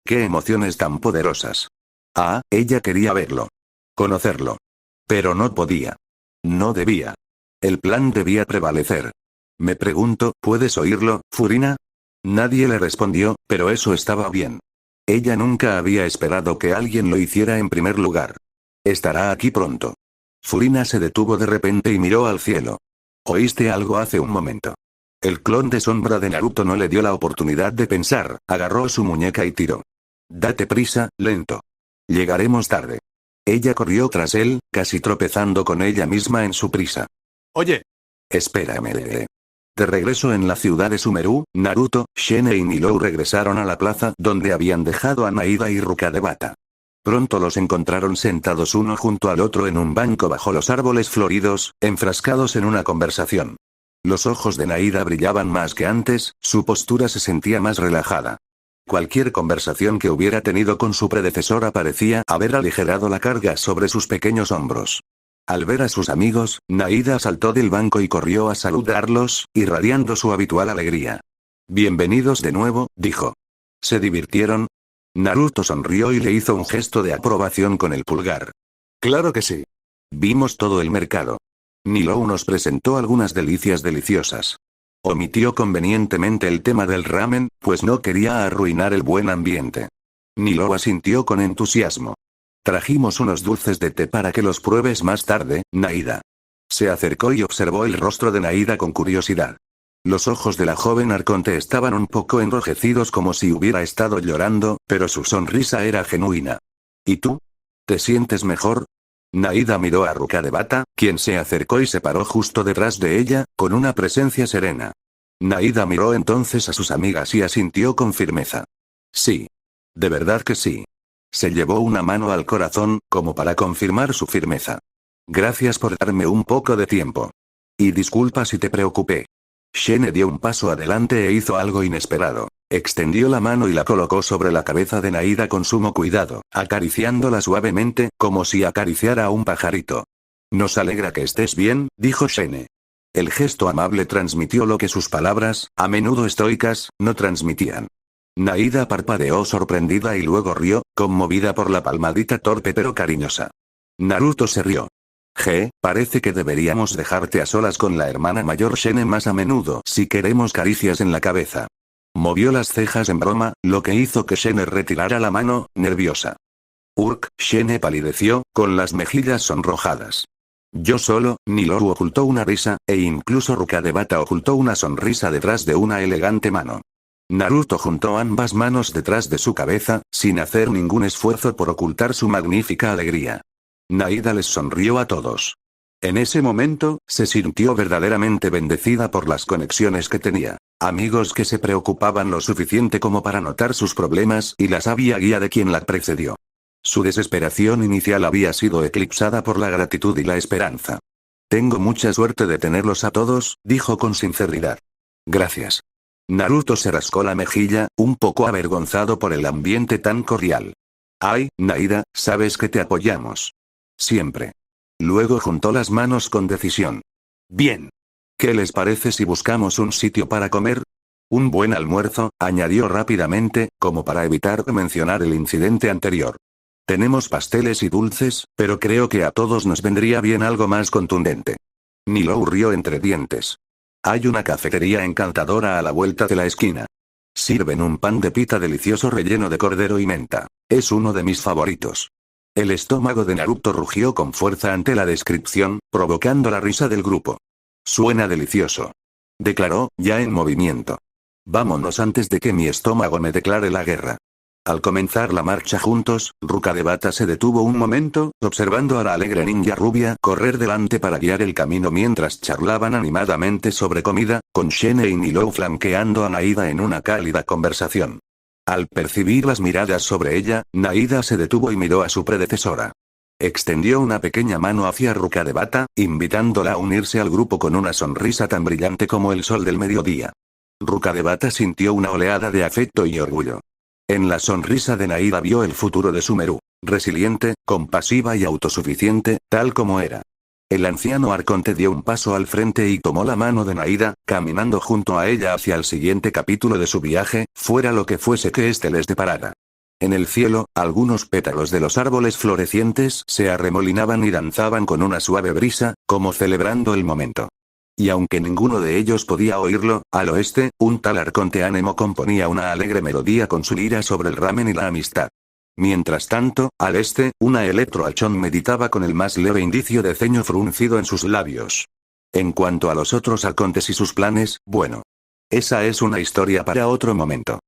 ¡Qué emociones tan poderosas! Ah, ella quería verlo. Conocerlo. Pero no podía. No debía. El plan debía prevalecer. Me pregunto, ¿puedes oírlo, Furina? Nadie le respondió, pero eso estaba bien. Ella nunca había esperado que alguien lo hiciera en primer lugar. Estará aquí pronto. Furina se detuvo de repente y miró al cielo. ¿Oíste algo hace un momento? El clon de sombra de Naruto no le dio la oportunidad de pensar, agarró su muñeca y tiró. Date prisa, lento. Llegaremos tarde. Ella corrió tras él, casi tropezando con ella misma en su prisa. Oye. Espérame. De regreso en la ciudad de Sumeru, Naruto, Shene y Nilou regresaron a la plaza donde habían dejado a Naida y Ruka de Bata. Pronto los encontraron sentados uno junto al otro en un banco bajo los árboles floridos, enfrascados en una conversación. Los ojos de Naida brillaban más que antes, su postura se sentía más relajada. Cualquier conversación que hubiera tenido con su predecesora parecía haber aligerado la carga sobre sus pequeños hombros. Al ver a sus amigos, Naida saltó del banco y corrió a saludarlos, irradiando su habitual alegría. Bienvenidos de nuevo, dijo. ¿Se divirtieron? Naruto sonrió y le hizo un gesto de aprobación con el pulgar. Claro que sí. Vimos todo el mercado. Nilou nos presentó algunas delicias deliciosas. Omitió convenientemente el tema del ramen, pues no quería arruinar el buen ambiente. Nilou asintió con entusiasmo. Trajimos unos dulces de té para que los pruebes más tarde, Naida. Se acercó y observó el rostro de Naida con curiosidad. Los ojos de la joven arconte estaban un poco enrojecidos como si hubiera estado llorando, pero su sonrisa era genuina. ¿Y tú? ¿Te sientes mejor? Naida miró a Ruka de Bata, quien se acercó y se paró justo detrás de ella, con una presencia serena. Naida miró entonces a sus amigas y asintió con firmeza. Sí. De verdad que sí. Se llevó una mano al corazón, como para confirmar su firmeza. Gracias por darme un poco de tiempo. Y disculpa si te preocupé. Shene dio un paso adelante e hizo algo inesperado. Extendió la mano y la colocó sobre la cabeza de Naida con sumo cuidado, acariciándola suavemente, como si acariciara a un pajarito. Nos alegra que estés bien, dijo Shene. El gesto amable transmitió lo que sus palabras, a menudo estoicas, no transmitían. Naida parpadeó sorprendida y luego rió, conmovida por la palmadita torpe pero cariñosa. Naruto se rió. Parece que deberíamos dejarte a solas con la hermana mayor Shene más a menudo si queremos caricias en la cabeza. Movió las cejas en broma, lo que hizo que Shene retirara la mano, nerviosa. Shene palideció, con las mejillas sonrojadas. Yo solo, Nilou ocultó una risa, e incluso Ruka de Bata ocultó una sonrisa detrás de una elegante mano. Naruto juntó ambas manos detrás de su cabeza, sin hacer ningún esfuerzo por ocultar su magnífica alegría. Naida les sonrió a todos. En ese momento, se sintió verdaderamente bendecida por las conexiones que tenía. Amigos que se preocupaban lo suficiente como para notar sus problemas y la sabia guía de quien la precedió. Su desesperación inicial había sido eclipsada por la gratitud y la esperanza. Tengo mucha suerte de tenerlos a todos, dijo con sinceridad. Gracias. Naruto se rascó la mejilla, un poco avergonzado por el ambiente tan cordial. Ay, Naida, sabes que te apoyamos. Siempre. Luego juntó las manos con decisión. Bien. ¿Qué les parece si buscamos un sitio para comer? Un buen almuerzo, añadió rápidamente, como para evitar mencionar el incidente anterior. Tenemos pasteles y dulces, pero creo que a todos nos vendría bien algo más contundente. Nilou rió entre dientes. Hay una cafetería encantadora a la vuelta de la esquina. Sirven un pan de pita delicioso relleno de cordero y menta. Es uno de mis favoritos. El estómago de Naruto rugió con fuerza ante la descripción, provocando la risa del grupo. Suena delicioso. Declaró, ya en movimiento. Vámonos antes de que mi estómago me declare la guerra. Al comenzar la marcha juntos, Ruka de Bata se detuvo un momento, observando a la alegre ninja rubia correr delante para guiar el camino mientras charlaban animadamente sobre comida, con Shene y Nilou flanqueando a Naida en una cálida conversación. Al percibir las miradas sobre ella, Naida se detuvo y miró a su predecesora. Extendió una pequeña mano hacia Ruka de Bata, invitándola a unirse al grupo con una sonrisa tan brillante como el sol del mediodía. Ruka de Bata sintió una oleada de afecto y orgullo. En la sonrisa de Naida vio el futuro de Sumeru, resiliente, compasiva y autosuficiente, tal como era. El anciano arconte dio un paso al frente y tomó la mano de Naida, caminando junto a ella hacia el siguiente capítulo de su viaje, fuera lo que fuese que éste les deparara. En el cielo, algunos pétalos de los árboles florecientes se arremolinaban y danzaban con una suave brisa, como celebrando el momento. Y aunque ninguno de ellos podía oírlo, al oeste, un tal arconte ánimo componía una alegre melodía con su lira sobre el ramen y la amistad. Mientras tanto, al este, una electroachón meditaba con el más leve indicio de ceño fruncido en sus labios. En cuanto a los otros arcontes y sus planes, bueno. Esa es una historia para otro momento.